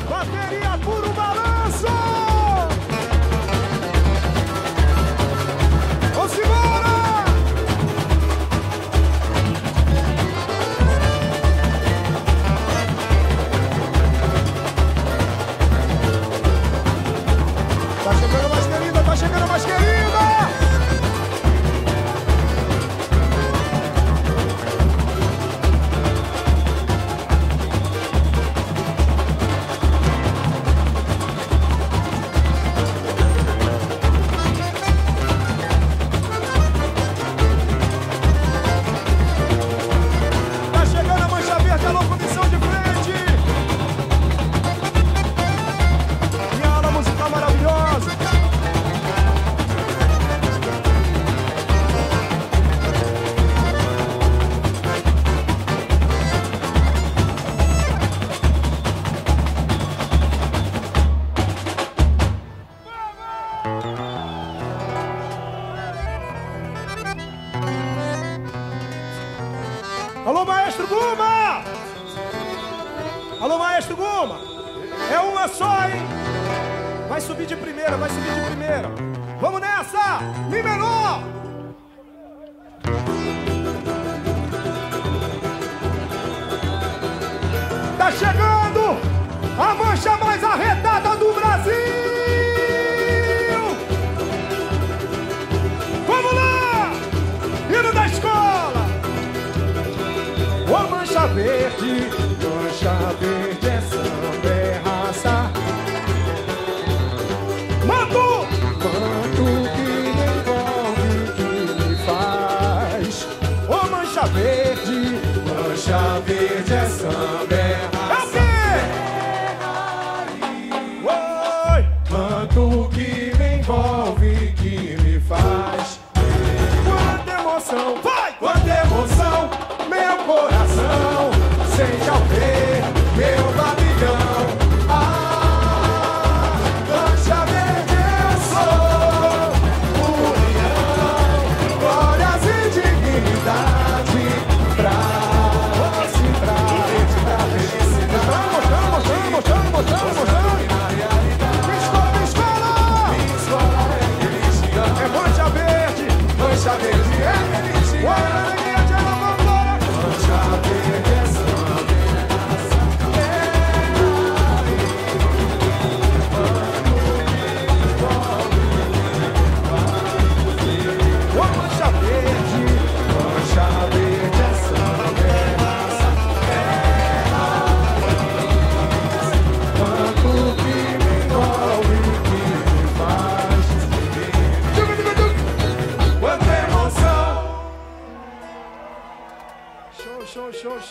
Bateria puro balanço! Vamos embora! Tá chegando mais querida, tá chegando mais querida! Alô, Maestro Guma! Alô, Maestro Guma! É uma só, hein? Vai subir de primeira, vai subir de primeira. Vamos nessa! Mi menor! Tá chegando a mancha mais arretada do Brasil! Vamos lá! Hino da escola! Ô mancha verde é samba, é raça. Manto que envolve, que me faz. Ô mancha verde é samba, é raça. Oi! Manto que me envolve, que me faz. Quanta emoção, vai! Quanta emoção! Meu coração sente ao ver meu pavilhão. Ah, mancha verde eu sou, união, glórias e dignidade pra mostrar a felicidade. Mostrando. Escola é religião. É mancha verde é religião.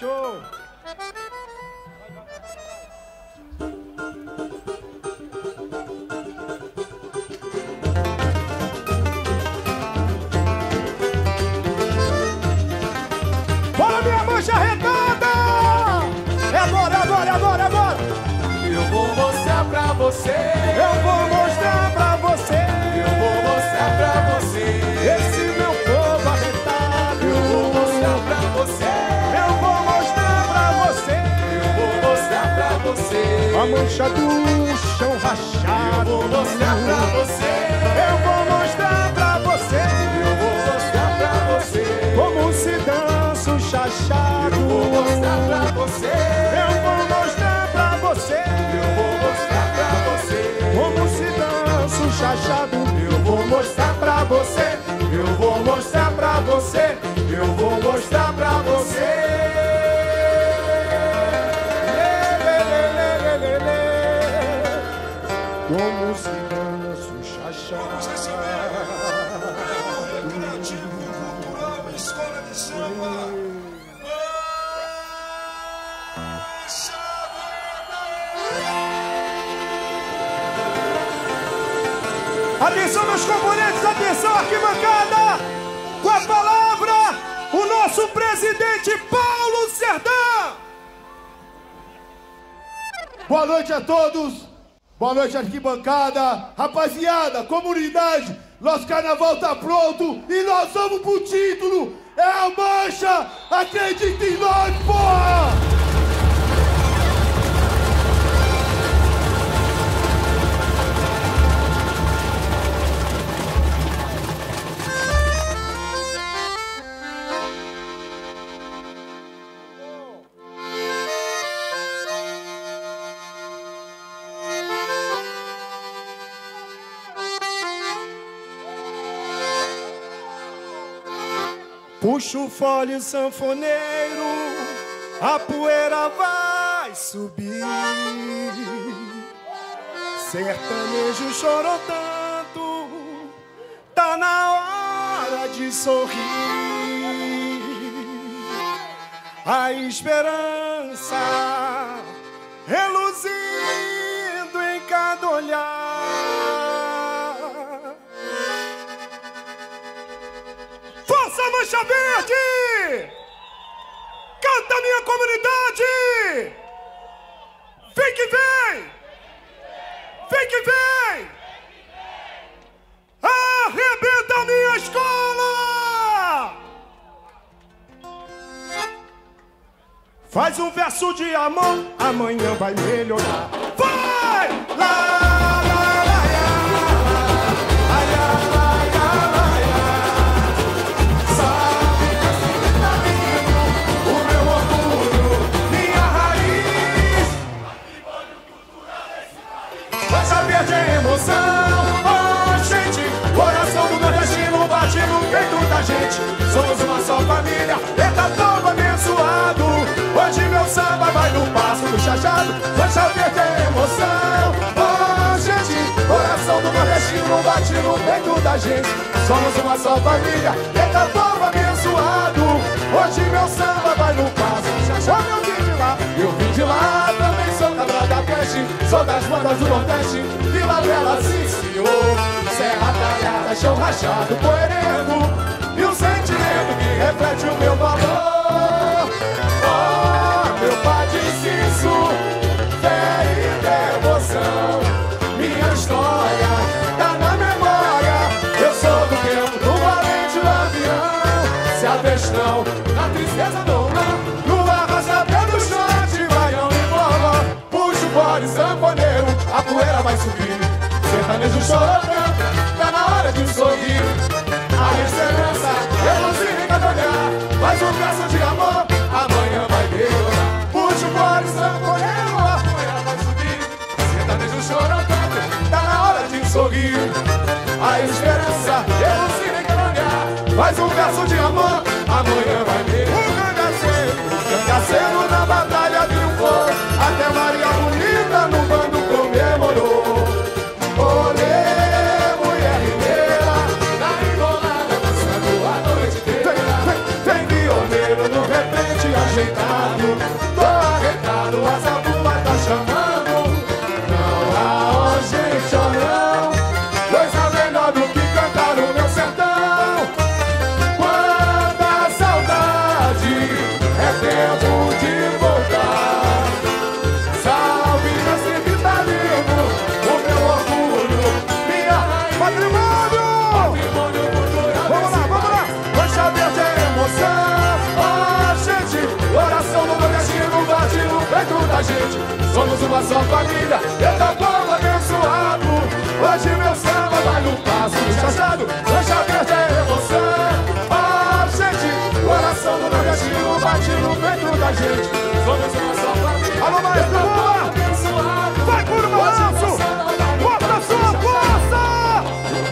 Show! Bora, minha mancha arretada! É agora! Eu vou mostrar pra você. Eu vou mostrar pra você. Eu vou mostrar pra você. Esse meu povo arretado. Eu vou mostrar pra você. Eu vou mostrar pra você. Eu vou mostrar pra você. A mancha do chão rachado. Eu vou mostrar pra você. Eu vou mostrar pra você. Eu vou mostrar pra você. Como se dança o chachado. Eu vou mostrar pra você. Eu vou mostrar pra você. Eu vou mostrar pra você. Como se dança o chachado. Eu vou mostrar pra você. Eu vou mostrar pra você. Eu vou mostrar pra você. Como se dança o chachado. Vamos receber o recreativo cultural Escola de Samba. Atenção, meus componentes, atenção, arquibancada! Com a palavra, o nosso presidente Paulo Serdão! Boa noite a todos, boa noite arquibancada, rapaziada, comunidade, nosso carnaval tá pronto e nós vamos pro título, é a mancha, acredita em nós, porra! Puxa o fole sanfoneiro, a poeira vai subir. Sertanejo chorou tanto, tá na hora de sorrir. A esperança reluzindo em cada olhar. Força Mancha Verde! Canta minha comunidade! Vem que vem! Vem que vem! Arrebenta a minha escola! Faz um verso de amor, amanhã vai melhorar. Vai! Lá! Gente, somos uma só família, eita povo abençoado. Hoje meu samba vai no passo do chachado. Mancha Verde é emoção. Oh, gente, coração do nordestino bate no peito da gente. Somos uma só família, eita povo abençoado. Hoje meu samba vai no passo do chachado. Eu vim de lá, eu vim de lá. Também sou cabra da peste, sou das bandas do Nordeste. Vila Bela, sim senhor. Serra Talhada, chão rachado, poeirendo. E o sentimento que reflete o meu valor. Oh, meu pai disse isso, fé e devoção. Minha história tá na memória. Eu sou do tempo do valente do avião. Se a vez não, na tristeza não. No arrasta-pé do short, baião e forró. Puxa o fole sanfoneiro, a poeira vai subir. Sertanejo chorando, tá na hora de sorrir. A esperança, reluzir em cada olhar. Faz um verso de amor, amanhã vai melhorar. Puxa o fole sanfoneiro, a poeira vai subir. Sertanejo chorando, tá na hora de sorrir. A esperança, reluzir em cada olhar. Faz um verso de amor, amanhã vai melhorar. O cangaceiro na batalha triunfou. Até Maria Bonita no bando comemorou. Olê, mulher ribeira, na engolada dançando a noite inteira. Tem violeiro no repente ajeitado, tô arretado, a zabumba tá chamando. Não há gente ou não, coisa melhor do que cantar o meu sertão. Quanta saudade, é tempo de voltar. Salve esse vitalismo, o meu orgulho, minha patrimônio. Patrimônio cultural. Vamos lá, vamos lá. Mancha Verde é emoção. Oh, gente, coração do nordestino bate no peito da gente. Somos uma só família, eita povo abençoado. Hoje meu samba vai no passo do chachado. Mancha Verde é emoção. Oh, gente, coração do nordestino bate no peito da gente. Somos uma só família. Alô, maestro Lula! Vai por balanço! Bota sua força!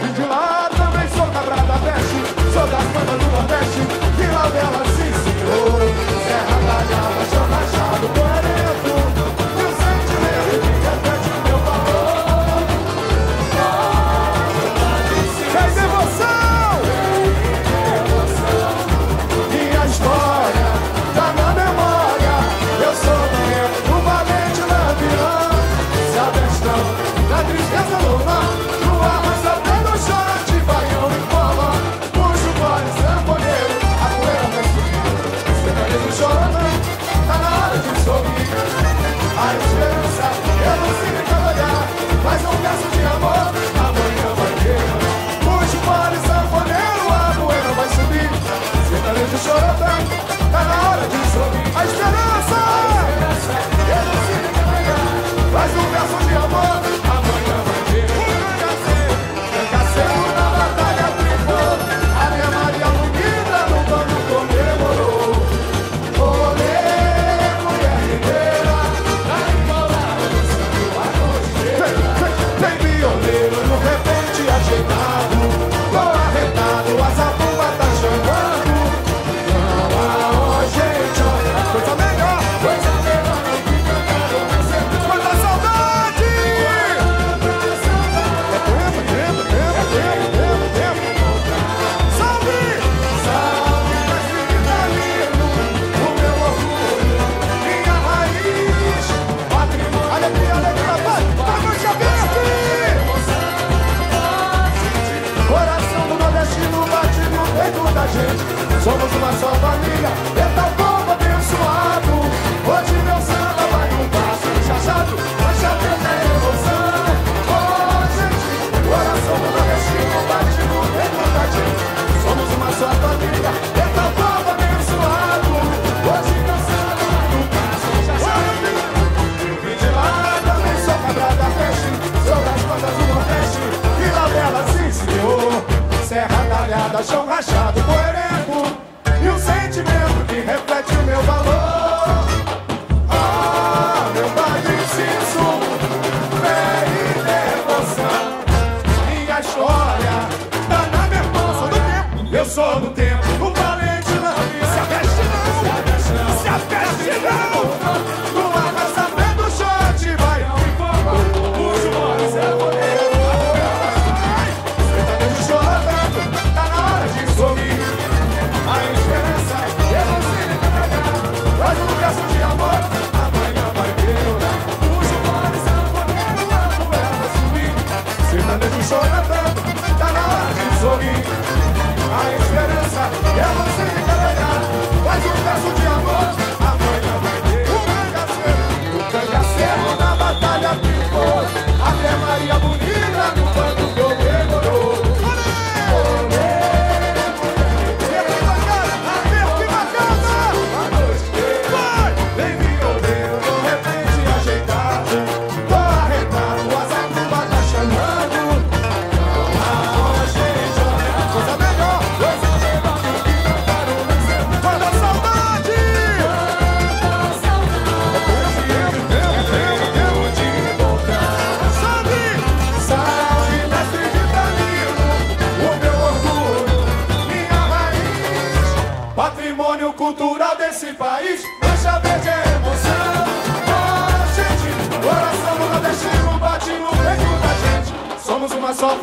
E de lá também sou cabra da peste, sou das bandas do Nordeste. Vila Bela, sim senhor. Serra Talhada, chão rachado, poeirento. E o sentimento que reflete o meu valor. Sem devoção! Minha história tá na memória.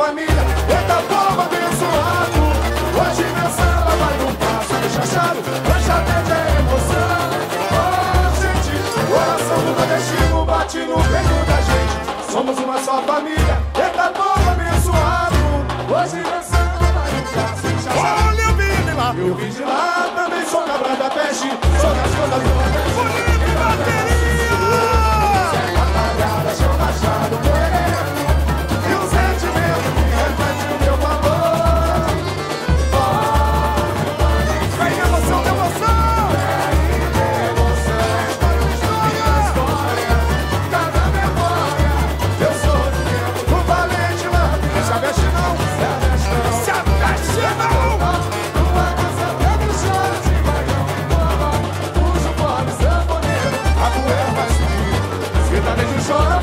família. Eita povo abençoado, hoje meu samba vai no passo chachado, hoje atende a emoção. Oh, gente, o coração do nordestino bate no peito da gente. Somos uma só família, eita povo abençoado, hoje meu samba vai no passo chachado. Olha, eu vim de lá. Eu vim de lá, também sou cabra da peste, sou das contas do Nordeste. Bonito bateria! Apagada, chão rachado, moreno, e o sentimento que reflete o meu valor. Vem emoção, emoção! Cada memória, eu sou do tempo do valente lá. Se aveste não, se aveste não. Se aveste não! Tua casa Pedro chora de baião e bola, puxa o pobre sanfoneiro, a poeira vai subir. Sertanejo chora.